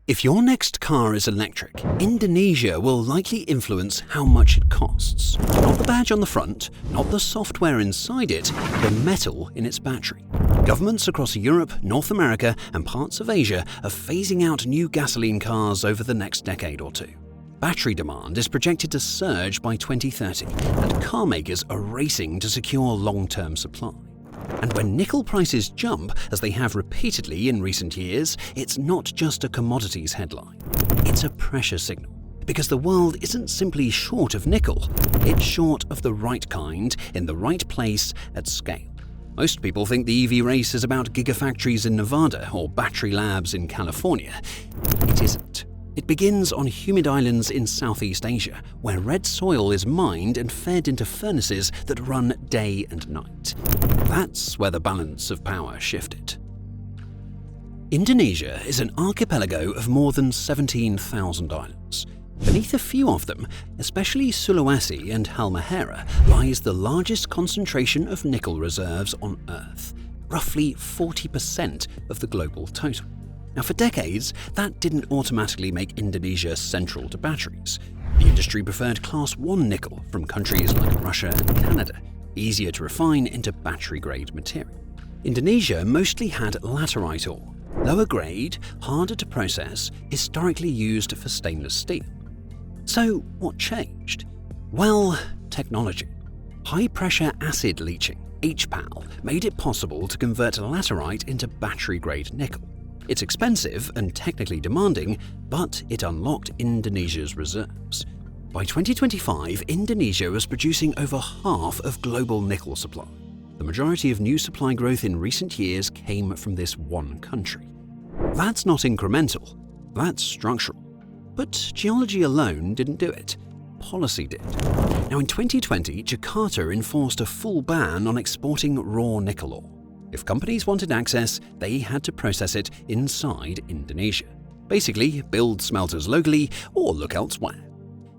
If your next car is electric, Indonesia will likely influence how much it costs. Not the badge on the front, not the software inside it, the metal in its battery. Governments across Europe, North America, and parts of Asia are phasing out new gasoline cars over the next decade or two. Battery demand is projected to surge by 2030, and car makers are racing to secure long-term supply. And when nickel prices jump, as they have repeatedly in recent years, it's not just a commodities headline. It's a pressure signal, because the world isn't simply short of nickel, it's short of the right kind, in the right place, at scale. Most people think the EV race is about gigafactories in Nevada or battery labs in California. It isn't. It begins on humid islands in Southeast Asia, where red soil is mined and fed into furnaces that run day and night. That's where the balance of power shifted. Indonesia is an archipelago of more than 17,000 islands. Beneath a few of them, especially Sulawesi and Halmahera, lies the largest concentration of nickel reserves on Earth, roughly 40% of the global total. Now, for decades, that didn't automatically make Indonesia central to batteries. The industry preferred Class 1 nickel from countries like Russia and Canada, easier to refine into battery-grade material. Indonesia mostly had laterite ore, lower grade, harder to process, historically used for stainless steel. So what changed? Well, technology. High-pressure acid leaching, HPAL, made it possible to convert laterite into battery-grade nickel. It's expensive and technically demanding, but it unlocked Indonesia's reserves. By 2025, Indonesia was producing over half of global nickel supply. The majority of new supply growth in recent years came from this one country. That's not incremental, that's structural. But geology alone didn't do it. Policy did. Now, in 2020, Jakarta enforced a full ban on exporting raw nickel ore. If companies wanted access, they had to process it inside Indonesia. Basically, build smelters locally or look elsewhere.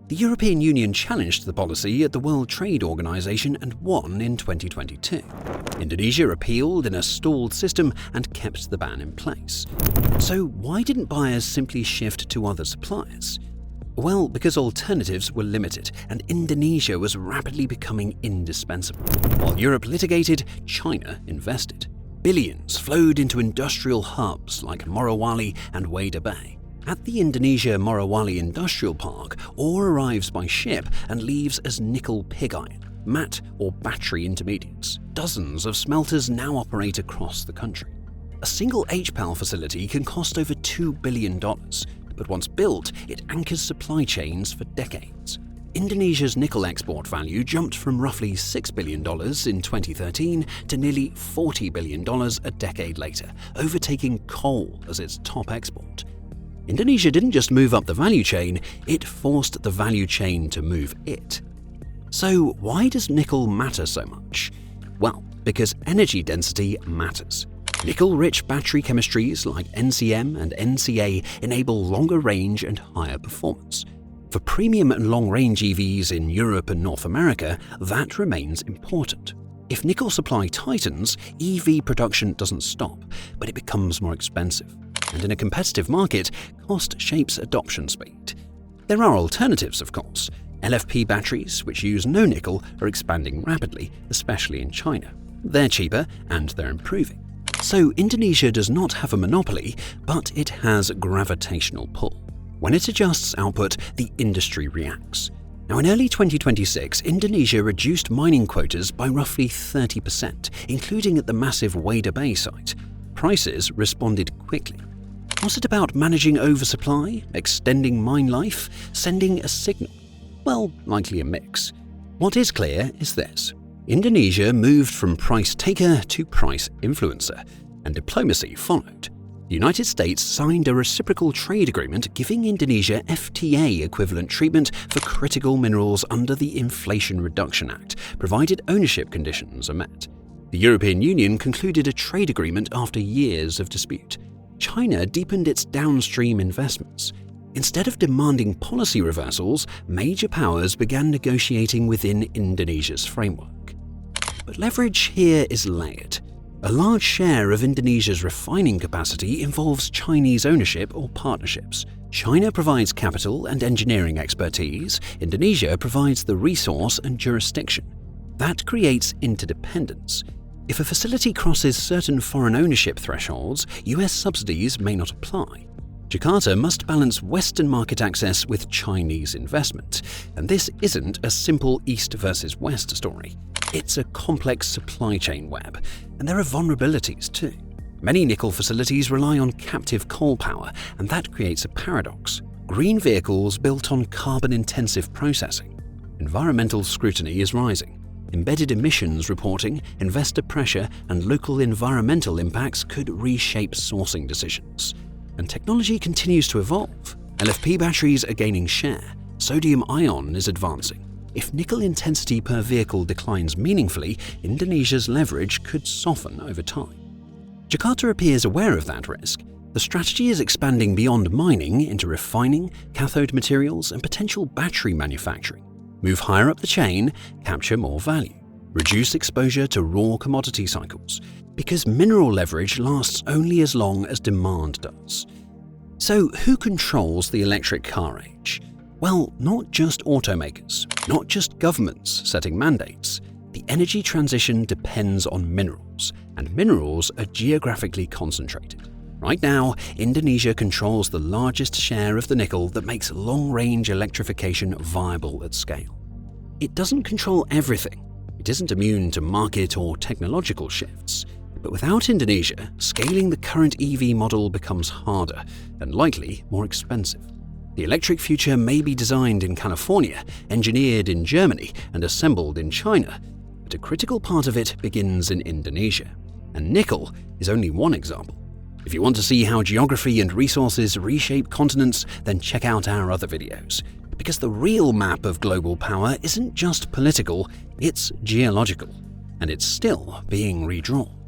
The European Union challenged the policy at the World Trade Organization and won in 2022. Indonesia appealed in a stalled system and kept the ban in place. So why didn't buyers simply shift to other suppliers? Well, because alternatives were limited and Indonesia was rapidly becoming indispensable. While Europe litigated, China invested. Billions flowed into industrial hubs like Morowali and Weda Bay. At the Indonesia Morowali Industrial Park, ore arrives by ship and leaves as nickel pig iron, matte or battery intermediates. Dozens of smelters now operate across the country. A single HPAL facility can cost over $2 billion. But once built, it anchors supply chains for decades. Indonesia's nickel export value jumped from roughly $6 billion in 2013 to nearly $40 billion a decade later, overtaking coal as its top export. Indonesia didn't just move up the value chain, it forced the value chain to move it. So why does nickel matter so much? Well, because energy density matters. Nickel-rich battery chemistries like NCM and NCA enable longer range and higher performance. For premium and long-range EVs in Europe and North America, that remains important. If nickel supply tightens, EV production doesn't stop, but it becomes more expensive. And in a competitive market, cost shapes adoption speed. There are alternatives, of course. LFP batteries, which use no nickel, are expanding rapidly, especially in China. They're cheaper and they're improving. So Indonesia does not have a monopoly, but it has gravitational pull. When it adjusts output, the industry reacts. Now, in early 2026, Indonesia reduced mining quotas by roughly 30%, including at the massive Weda Bay site. Prices responded quickly. Was it about managing oversupply, extending mine life, sending a signal? Well, likely a mix. What is clear is this. Indonesia moved from price taker to price influencer, and diplomacy followed. The United States signed a reciprocal trade agreement giving Indonesia FTA equivalent treatment for critical minerals under the Inflation Reduction Act, provided ownership conditions are met. The European Union concluded a trade agreement after years of dispute. China deepened its downstream investments. Instead of demanding policy reversals, major powers began negotiating within Indonesia's framework. But leverage here is layered. A large share of Indonesia's refining capacity involves Chinese ownership or partnerships. China provides capital and engineering expertise, Indonesia provides the resource and jurisdiction. That creates interdependence. If a facility crosses certain foreign ownership thresholds, US subsidies may not apply. Jakarta must balance Western market access with Chinese investment, and this isn't a simple East versus West story. It's a complex supply chain web, and there are vulnerabilities too. Many nickel facilities rely on captive coal power, and that creates a paradox. Green vehicles built on carbon-intensive processing. Environmental scrutiny is rising. Embedded emissions reporting, investor pressure, and local environmental impacts could reshape sourcing decisions. And technology continues to evolve. LFP batteries are gaining share. Sodium-ion is advancing. If nickel intensity per vehicle declines meaningfully, Indonesia's leverage could soften over time. Jakarta appears aware of that risk. The strategy is expanding beyond mining into refining, cathode materials, and potential battery manufacturing. Move higher up the chain, capture more value. Reduce exposure to raw commodity cycles, because mineral leverage lasts only as long as demand does. So who controls the electric car age? Well, not just automakers, not just governments setting mandates. The energy transition depends on minerals, and minerals are geographically concentrated. Right now, Indonesia controls the largest share of the nickel that makes long-range electrification viable at scale. It doesn't control everything. It isn't immune to market or technological shifts. But without Indonesia, scaling the current EV model becomes harder and likely more expensive. The electric future may be designed in California, engineered in Germany, and assembled in China, but a critical part of it begins in Indonesia. And nickel is only one example. If you want to see how geography and resources reshape continents, then check out our other videos. Because the real map of global power isn't just political, it's geological, and it's still being redrawn.